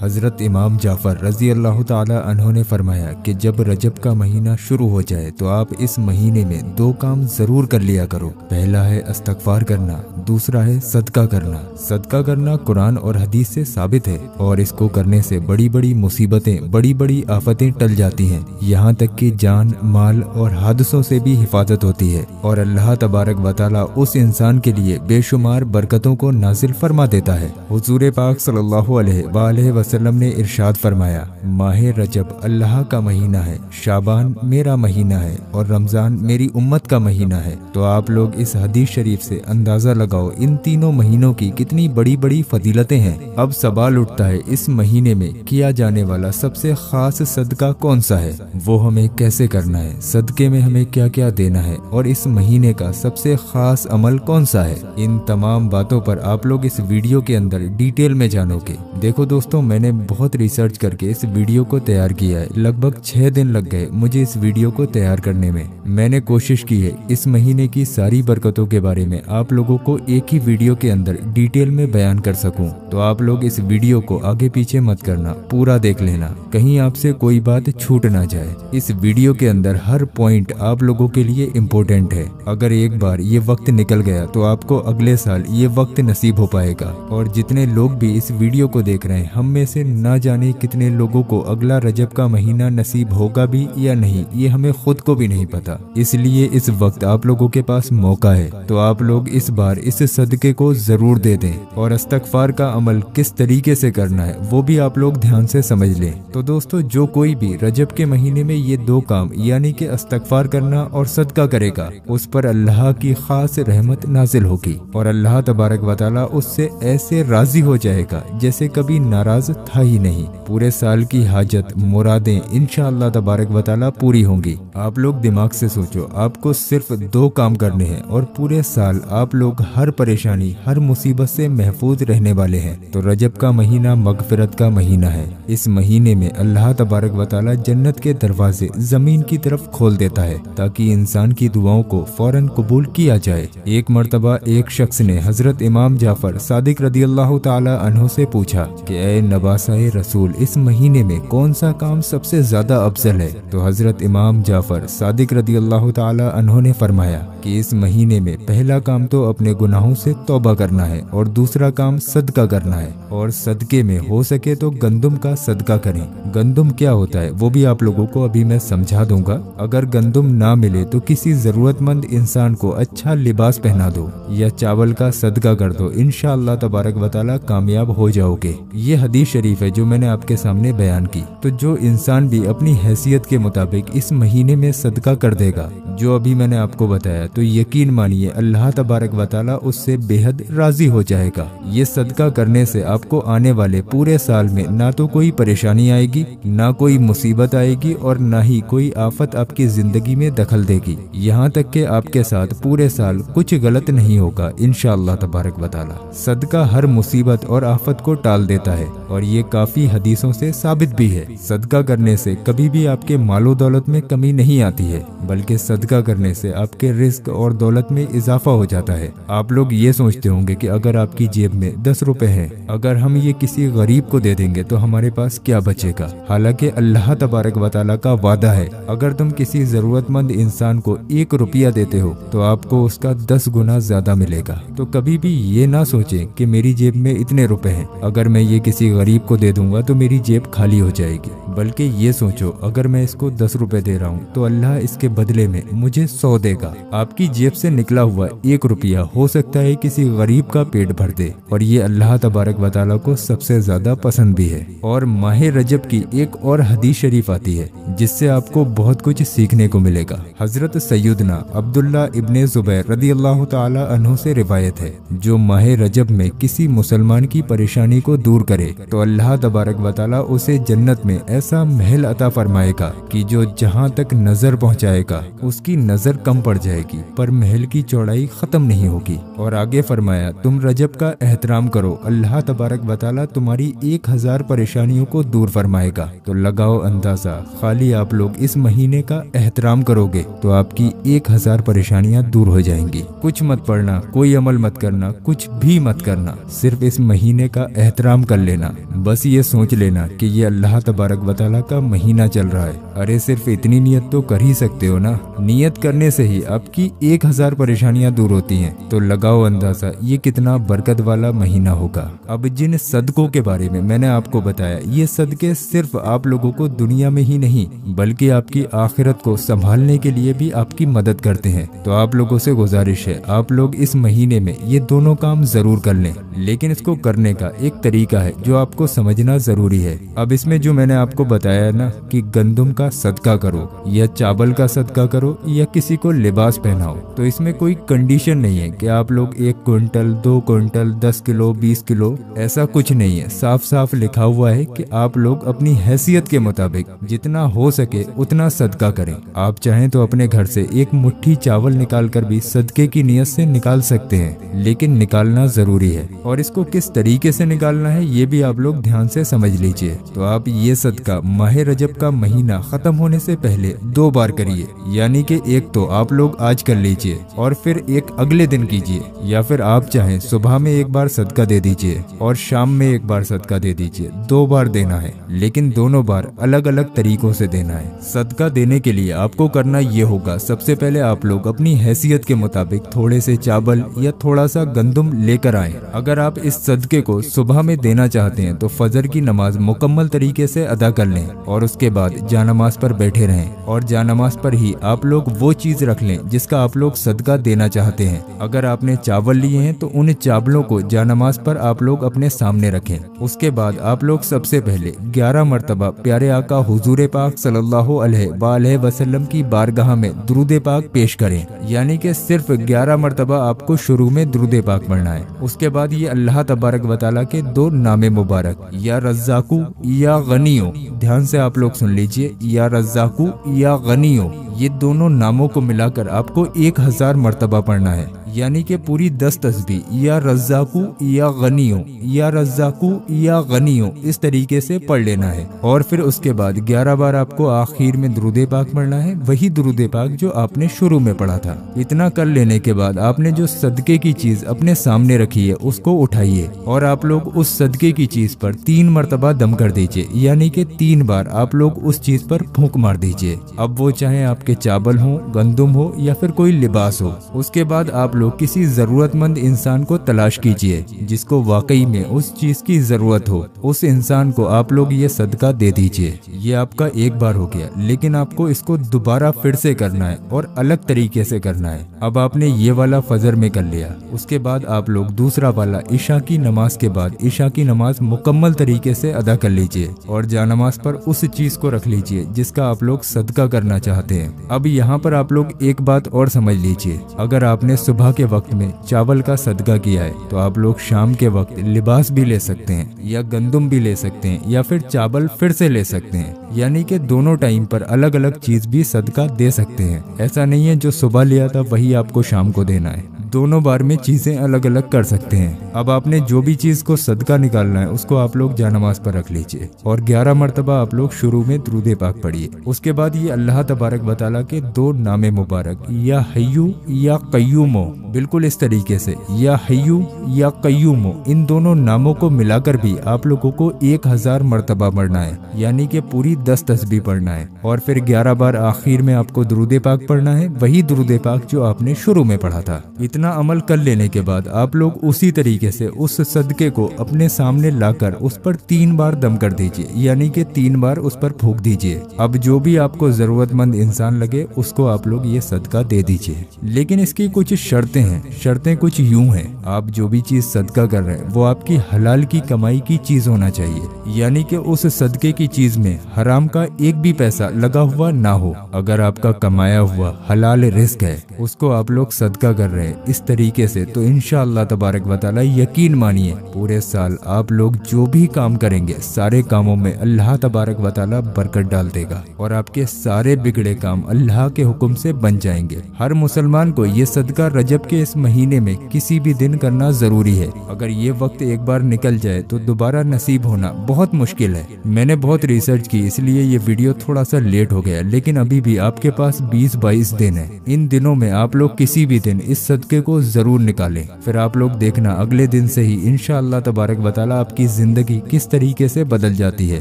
हजरत इमाम जाफर रजी अल्लाह ताला अन्हो ने फरमाया कि जब रजब का महीना शुरू हो जाए तो आप इस महीने में दो काम जरूर कर लिया करो। पहला है इस्तगफार करना, दूसरा है सदका करना। सदका करना कुरान और हदीस से साबित है और इसको करने से बड़ी बड़ी मुसीबतें, बड़ी बड़ी आफतें टल जाती हैं। यहाँ तक कि जान, माल और हादसों से भी हिफाजत होती है और अल्लाह तबारक व तआला उस इंसान के लिए बेशुमार बरकतों को नाजिल फरमा देता है। हुजूर पाक सल्लल्लाहु अलैहि वसल्लम ने इरशाद फरमाया, माह रजब अल्लाह का महीना है, शाबान मेरा महीना है और रमजान मेरी उम्मत का महीना है। तो आप लोग इस हदीस शरीफ से अंदाजा लगाओ इन तीनों महीनों की कितनी बड़ी बड़ी फजीलतें हैं। अब सवाल उठता है, इस महीने में किया जाने वाला सबसे खास सदका कौन सा है, वो हमें कैसे करना है, सदके में हमें क्या क्या देना है और इस महीने का सबसे खास अमल कौन सा है। इन तमाम बातों पर आप लोग इस वीडियो के अंदर डिटेल में जानोगे। देखो दोस्तों, मैंने बहुत रिसर्च करके इस वीडियो को तैयार किया है। लगभग 6 दिन लग गए मुझे इस वीडियो को तैयार करने में। मैंने कोशिश की है इस महीने की सारी बरकतों के बारे में आप लोगों को एक ही वीडियो के अंदर डिटेल में बयान कर सकूं। तो आप लोग इस वीडियो को आगे पीछे मत करना, पूरा देख लेना, कहीं आपसे कोई बात छूट ना जाए। इस वीडियो के अंदर हर पॉइंट आप लोगों के लिए इम्पोर्टेंट है। अगर एक बार ये वक्त निकल गया तो आपको अगले साल ये वक्त नसीब हो पाएगा। और जितने लोग भी इस वीडियो को देख रहे हैं, हम में से ना जाने कितने लोगों को अगला रजब का महीना नसीब होगा भी या नहीं, ये हमें खुद को भी नहीं पता। इसलिए इस वक्त आप लोगों के पास मौका है, तो आप लोग इस बार इस सदके को जरूर दे दें। और इस्तगफार का अमल किस तरीके से करना है वो भी आप लोग ध्यान से समझ लें। तो दोस्तों, जो कोई भी रजब के महीने में ये दो काम यानी कि इस्तगफार करना और सदका करेगा, उस पर अल्लाह की खास रहमत नाजिल होगी और अल्लाह तबारक व तआला उससे ऐसे राजी हो जाएगा जैसे कभी नाराज था ही नहीं। पूरे साल की हाजत, मुरादें इंशाअल्लाह तबारक व तआला पूरी होंगी। आप लोग दिमाग से सोचो, आपको सिर्फ दो काम करने हैं और पूरे साल आप लोग हर परेशानी, हर मुसीबत से महफूज रहने वाले हैं। तो रजब का महीना मगफिरत का महीना है। इस महीने में अल्लाह तबारक व तआला जन्नत के दरवाजे जमीन की तरफ खोल देता है ताकि इंसान की दुआओं को फौरन कबूल किया जाए। एक मर्तबा एक शख्स ने हजरत इमाम जाफर सादिक रदी अल्लाह ताला अन्हो से पूछा कि ए नवासाए रसूल, इस महीने में कौन सा काम सबसे ज्यादा अफजल है। तो हजरत इमाम जाफर सादिक रदी अल्लाह ताला अन्हो ने फरमाया कि इस महीने में पहला काम तो अपने गुनाहों से तौबा करना है और दूसरा काम सदका करना है। और सदके में हो सके तो गंदुम का सदका करें। गंदुम क्या होता है वो भी आप लोगों को अभी मैं समझा दूंगा। अगर गंदुम ना मिले तो किसी जरूरतमंद इंसान को अच्छा लिबास पहना दो या चावल का सदका कर दो, इंशाअल्लाह तबारक व तआला कामयाब हो जाओगे। ये हदीस शरीफ है जो मैंने आपके सामने बयान की। तो जो इंसान भी अपनी हैसियत के मुताबिक इस महीने में सदका कर देगा जो अभी मैंने आपको बताया, तो यकीन मानिए अल्लाह तबारक व तआला उससे बेहद राजी हो जाएगा। ये सदका करने से आपको आने वाले पूरे साल में ना तो कोई परेशानी आएगी, ना कोई मुसीबत आएगी और ना ही कोई आफत आपकी जिंदगी में दखल देगी। यहाँ तक कि आपके साथ पूरे साल कुछ गलत नहीं होगा इंशाअल्लाह तबारक व तआला। सदका हर मुसीबत और आफत को टाल देता है और ये काफी हदीसों से साबित भी है। सदका करने से कभी भी आपके मालो दौलत में कमी नहीं आती है, बल्कि सदका करने से आपके रिस्क और दौलत में इजाफा हो जाता है। आप लोग ये सोचते होंगे कि अगर आपकी जेब में 10 रुपए हैं, अगर हम ये किसी गरीब को दे देंगे तो हमारे पास क्या बचेगा। हालांकि अल्लाह तबारक व तआला का वादा है, अगर तुम किसी जरूरतमंद इंसान को 1 रुपया देते हो तो आपको उसका 10 गुना ज्यादा मिलेगा। तो कभी भी ये ना सोचें कि मेरी जेब में इतने रुपए हैं, अगर मैं ये किसी गरीब को दे दूंगा तो मेरी जेब खाली हो जाएगी। बल्कि ये सोचो, अगर मैं इसको 10 रुपए दे रहा हूँ तो अल्लाह इसके बदले में मुझे 100 देगा। आपकी जेब से निकला हुआ 1 रुपया हो सकता है किसी गरीब का पेट भर दे और ये अल्लाह तबारक व तआला को सबसे ज्यादा पसंद भी है। और माह रजब की एक और हदीस शरीफ आती है जिससे आपको बहुत कुछ सीखने को मिलेगा। हजरत सैयदना अब्दुल्ला इब्ने जुबैर रदी अल्लाह ताला अन्हु से रिवायत है, जो माह रजब में किसी मुसलमान की परेशानी को दूर करे तो अल्लाह तबारक व तआला उसे जन्नत में ऐसा महल अता फरमाएगा कि जो जहाँ तक नजर पहुँचाएगा उसकी नजर कम पड़ जाएगी, पर महल की चौड़ाई खत्म नहीं होगी। और आगे फरमाया, तुम रजब का एहतराम करो, अल्लाह तबारक व तआला तुम्हारी 1000 परेशानियों को दूर फरमाएगा। तो लगाओ अंदाजा, खाली आप लोग इस महीने का एहतराम करोगे तो आपकी 1000 परेशानियां दूर हो जाएंगी। कुछ मत पढ़ना, कोई अमल मत करना, कुछ भी मत करना, सिर्फ इस महीने का एहतराम कर लेना। बस ये सोच लेना कि ये अल्लाह तबारक व तआला का महीना चल रहा है। अरे सिर्फ इतनी नियत तो कर ही सकते हो ना। नियत करने से ही आपकी 1000 परेशानियां दूर होती हैं। तो लगाओ अंदाजा ये कितना बरकत वाला महीना होगा। अब जिन सदकों के बारे में मैंने आपको बताया, ये सदके सिर्फ आप लोगों को दुनिया में ही नहीं बल्कि आपकी आखिरत को संभालने के लिए भी आपकी मदद करते हैं। तो आप लोगों से गुजारिश है, आप लोग इस महीने में ये दोनों काम जरूर कर लें। लेकिन इसको करने का एक तरीका है जो आपको समझना जरूरी है। अब इसमें जो मैंने आपको बताया ना कि गंदुम का सदका करो या चावल का सदका करो या किसी को लिबास पहनाओ, तो इसमें कोई कंडीशन नहीं है कि आप लोग 1 क्विंटल, 2 क्विंटल, 10 किलो, 20 किलो, ऐसा कुछ नहीं है। साफ साफ लिखा हुआ है कि आप लोग अपनी हैसियत के मुताबिक जितना हो सके उतना सदका करें। आप चाहें तो अपने घर से एक मुट्ठी चावल निकाल कर भी सदके की नियत से निकाल सकते हैं, लेकिन निकालना जरूरी है। और इसको किस तरीके से निकालना है ये भी आप लोग ध्यान से समझ लीजिए। तो आप ये सदका माह रजब का महीना खत्म होने से पहले 2 बार करिए, यानी कि एक तो आप लोग आज कर लीजिए और फिर एक अगले दिन कीजिए, या फिर आप चाहें सुबह में एक बार सदका दे दीजिए और शाम में एक बार सदका दे दीजिए। 2 बार देना है, लेकिन दोनों बार अलग अलग तरीकों से देना है। सदका देने के लिए आपको करना ये होगा, सबसे पहले आप लोग अपनी हैसियत के मुताबिक थोड़े से चावल या थोड़ा सा गंदुम लेकर आए। अगर आप इस सदके को सुबह में देना चाहते हैं तो फजर की नमाज मुकम्मल तरीके से अदा कर लें और उसके बाद जानमाज पर बैठे रहें और जानमाज पर ही आप लोग वो चीज रख लें जिसका आप लोग सदका देना चाहते हैं। अगर आपने चावल लिए हैं तो उन चावलों को जानमाज पर आप लोग अपने सामने रखें। उसके बाद आप लोग सबसे पहले 11 मरतबा प्यारे आका हुजूर पाक सल्लल्लाहु अलैहि वसल्लम की बारगाह में दुरूद पाक पेश करें, यानी कि सिर्फ 11 मरतबा आपको शुरू में दुरूद पाक पढ़ना है। उसके बाद ये अल्लाह तबारक व तआला के 2 नामे मुबारक या रज़्ज़ाकू या गनियो, ध्यान से आप लोग सुन लीजिए, या रज़्ज़ाकू या गनियो, ये दोनों नामों को मिलाकर आपको 1000 मरतबा पढ़ना है, यानी कि पूरी 10 तस्बीह या रज़्ज़ाकू या गनियो, या रज़्ज़ाकू या गनियो, इस तरीके से पढ़ लेना है। और फिर उसके बाद 11 बार आपको आखिर में दुरूद पाक पढ़ना है, वही दुरूद पाक जो आपने शुरू में पढ़ा था। इतना कर लेने के बाद आपने जो सदके की चीज अपने सामने रखी है उसको उठाइए और आप लोग उस सदके की चीज पर 3 मरतबा दम कर दीजिए, यानी कि 3 बार आप लोग उस चीज पर फूंक मार दीजिए। अब वो चाहे आपके चावल हो, गंदुम हो या फिर कोई लिबास हो। उसके बाद आप लोग किसी जरूरतमंद इंसान को तलाश कीजिए जिसको वाकई में उस चीज की जरूरत हो, उस इंसान को आप लोग ये सदका दे दीजिए। ये आपका एक बार हो गया, लेकिन आपको इसको दोबारा फिर से करना है और अलग तरीके से करना है। अब आपने ये वाला फजर में कर लिया, उसके बाद आप लोग दूसरा वाला ईशा की नमाज के बाद ईशा की नमाज मुकम्मल तरीके से अदा कर लीजिए और जानमाज पर उस चीज को रख लीजिए जिसका आप लोग सदका करना चाहते हैं। अब यहाँ पर आप लोग एक बात और समझ लीजिए, अगर आपने सुबह के वक्त में चावल का सदका किया है तो आप लोग शाम के वक्त लिबास भी ले सकते हैं या गंदुम भी ले सकते हैं या फिर चावल फिर से ले सकते हैं, यानी कि दोनों टाइम पर अलग अलग चीज भी सदका दे सकते हैं। ऐसा नहीं है जो सुबह लिया था वही आपको शाम को देना है, दोनों बार में चीजें अलग अलग कर सकते हैं। अब आपने जो भी चीज को सदका निकालना है उसको आप लोग जानमाज पर रख लीजिए और 11 मरतबा आप लोग शुरू में दुरूद पाक पढ़िए। उसके बाद ये अल्लाह तबारक व तआला के 2 नामे मुबारक या हय्यू या कय्यूमो, बिल्कुल इस तरीके से या हय्यू या कय्यूमो, इन दोनों नामों को मिलाकर भी आप लोगों को 1000 मरतबा पढ़ना है, यानी कि पूरी 10 तस्बीह पढ़ना है और फिर 11 बार आखिर में आपको दुरूद पाक पढ़ना है, वही दुरूद पाक जो आपने शुरू में पढ़ा था। इतना अमल कर लेने के बाद आप लोग उसी तरीके से उस सदके को अपने सामने लाकर उस पर 3 बार दम कर दीजिए, यानी कि 3 बार उस पर फूंक दीजिए। अब जो भी आपको जरूरतमंद इंसान लगे उसको आप लोग ये सदका दे दीजिए, लेकिन इसकी कुछ शर्तें हैं। शर्तें कुछ यूं हैं, आप जो भी चीज सदका कर रहे हैं वो आपकी हलाल की कमाई की चीज होना चाहिए, यानी कि उस सदके की चीज में हराम का एक भी पैसा लगा हुआ ना हो। अगर आपका कमाया हुआ हलाल रिस्क है उसको आप लोग सदका कर रहे हैं, इस तरीके से, तो इंशाअल्लाह तबारक व तआला यकीन मानिए पूरे साल आप लोग जो भी काम करेंगे सारे कामों में अल्लाह तबारक व तआला बरकत डाल देगा और आपके सारे बिगड़े काम अल्लाह के हुक्म से बन जाएंगे। हर मुसलमान को ये सदका रजब के इस महीने में किसी भी दिन करना जरूरी है। अगर ये वक्त एक बार निकल जाए तो दोबारा नसीब होना बहुत मुश्किल है। मैंने बहुत रिसर्च की, इसलिए ये वीडियो थोड़ा सा लेट हो गया, लेकिन अभी भी आपके पास 20-22 दिन है। इन दिनों में आप लोग किसी भी दिन इस सदके को जरूर निकालें। फिर आप लोग देखना अगले दिन से ही इंशाअल्लाह तबारक व तआला आपकी जिंदगी किस तरीके से बदल जाती है।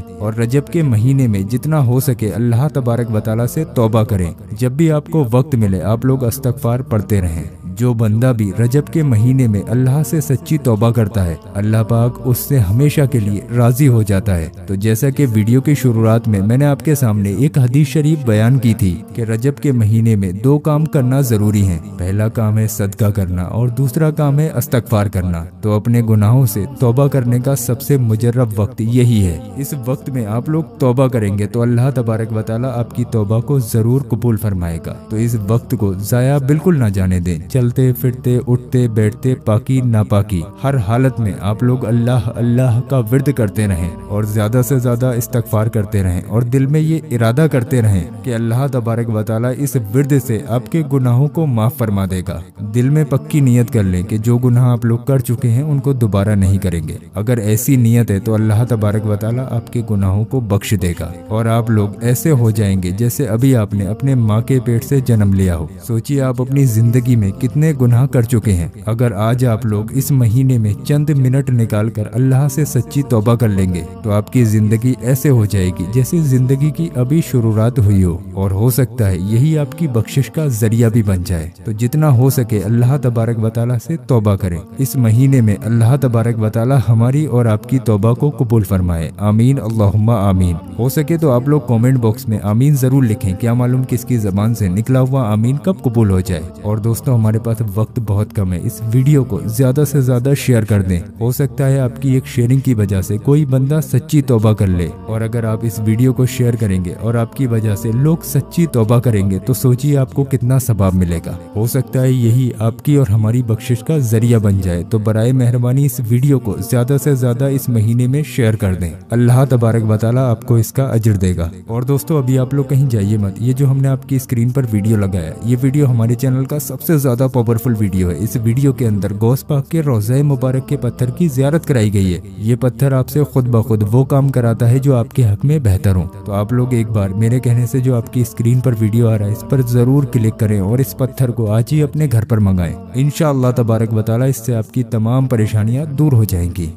और रजब के महीने में जितना हो सके अल्लाह तबारक व तआला से तौबा करें। जब भी आपको वक्त मिले आप लोग इस्तगफार पढ़ते रहें। जो बंदा भी रजब के महीने में अल्लाह से सच्ची तौबा करता है अल्लाह पाक उससे हमेशा के लिए राजी हो जाता है। तो जैसा कि वीडियो की शुरुआत में मैंने आपके सामने एक हदीस शरीफ बयान की थी कि रजब के महीने में 2 काम करना जरूरी है। पहला काम है सदका करना और दूसरा काम है इस्तगफार करना। तो अपने गुनाहों से तौबा करने का सबसे मुजर्रब वक्त यही है। इस वक्त में आप लोग तौबा करेंगे तो अल्लाह तबारक व तआला आपकी तौबा को जरूर कबूल फरमाएगा। तो इस वक्त को जाया बिल्कुल ना जाने दें। चलते फिरते उठते बैठते पाकी नापाकी हर हालत में आप लोग अल्लाह अल्लाह का विर्द करते रहें और ज्यादा से ज्यादा इस्तगफार करते रहें और दिल में ये इरादा करते रहें कि अल्लाह तबारक व तआला इस विर्द से आपके गुनाहों को माफ फरमा देगा। दिल में पक्की नियत कर लें कि जो गुनाह आप लोग कर चुके हैं उनको दोबारा नहीं करेंगे। अगर ऐसी नियत है तो अल्लाह तबारक व तआला आपके गुनाहों को बख्श देगा और आप लोग ऐसे हो जाएंगे जैसे अभी आपने अपने माँ के पेट से जन्म लिया हो। सोचिए आप अपनी जिंदगी में कितने गुनाह कर चुके हैं। अगर आज आप लोग इस महीने में चंद मिनट निकालकर अल्लाह से सच्ची तौबा कर लेंगे तो आपकी जिंदगी ऐसे हो जाएगी जैसे जिंदगी की अभी शुरुआत हुई हो और हो सकता है यही आपकी बख्शिश का जरिया भी बन जाए। तो जितना हो सके अल्लाह तबारक व तआला से तौबा करें। इस महीने में अल्लाह तबारक व तआला हमारी और आपकी तौबा को कबूल फरमाए। आमीन अल्लाहुम्मा आमीन। हो सके तो आप लोग कमेंट बॉक्स में आमीन जरूर लिखें। क्या मालूम किसकी जबान से निकला हुआ आमीन कब कबूल हो जाए। और दोस्तों हमारे पास वक्त बहुत कम है, इस वीडियो को ज्यादा से ज्यादा शेयर कर दें। हो सकता है आपकी एक शेयरिंग की वजह से कोई बंदा सच्ची तौबा कर ले। और अगर आप इस वीडियो को शेयर करेंगे और आपकी वजह से लोग सच्ची तौबा करेंगे तो सोचिए आपको कितना सवाब मिलेगा। हो सकता है यही आपकी और हमारी बख्शिश का जरिया बन जाए। तो बराए मेहरबानी इस वीडियो को ज्यादा से ज्यादा इस महीने में शेयर कर दें। अल्लाह तबारक व तआला आपको इसका अजर देगा। और दोस्तों अभी आप लोग कहीं जाइए मत। ये जो हमने आपकी स्क्रीन पर वीडियो लगाया ये वीडियो हमारे चैनल का सबसे ज्यादा पावरफुल वीडियो है। इस वीडियो के अंदर गौस पाक के रोज़े मुबारक के पत्थर की ज़ियारत कराई गई है। ये पत्थर आपसे खुद ब खुद वो काम कराता है जो आपके हक में बेहतर हो। तो आप लोग एक बार मेरे कहने से जो आपकी स्क्रीन पर वीडियो आ रहा है इस पर जरूर क्लिक करें और इस पत्थर को आज ही अपने घर पर मंगाएं। इंशाअल्लाह तबारक व तआला इससे आपकी तमाम परेशानियां दूर हो जाएंगी।